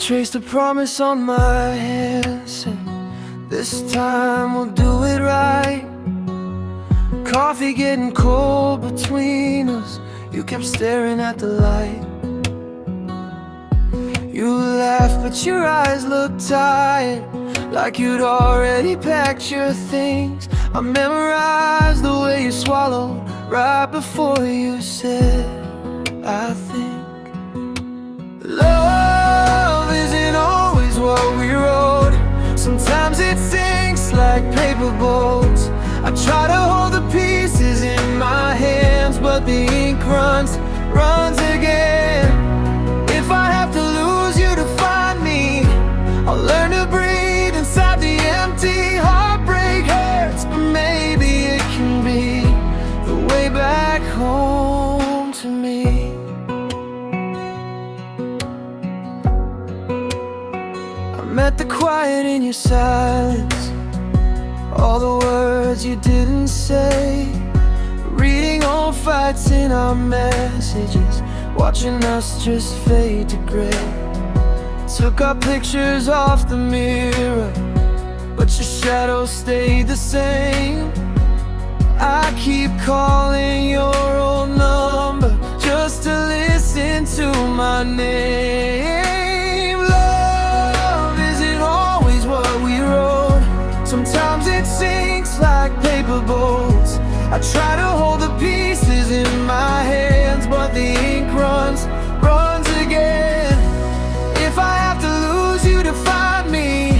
traced a promise on my hand, said this time we'll do it right. Coffee getting cold between us, you kept staring at the light. You laughed but your eyes looked tired, like you'd already packed your things. I memorized the way you swallowed right before you said, I think. Love isn't always what we wrote. Sometimes it sinks like paper boats. I try to hold the pieces in my hands, but the ink runs again. If I have to lose you to find me, I'll learn to breathe inside the empty. Heartbreak hurts, but maybe it can be the way back home to me. I met the quiet in your silence, all the words you didn't say, reading old fights in our messages, watching us just fade to gray. Took our pictures off the mirror, but your shadow stayed the same. I keep calling your old number just to listen to my name. Love isn't always what we wrote. Sometimes it sinks like paper boats. I try to hold the pieces in my hands, but the ink runs again. If I have to lose you to find me,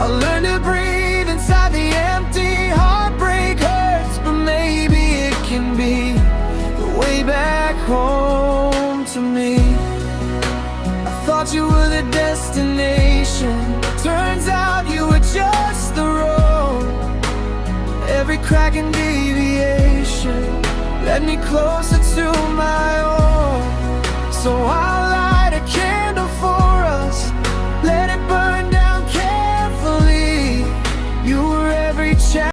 I'll learn to breathe inside the empty. Heartbreak hurts, but maybe it can be the way back home to me. I thought you were the destination, turns out you were just the road. Every crack and deviation led me closer to my own.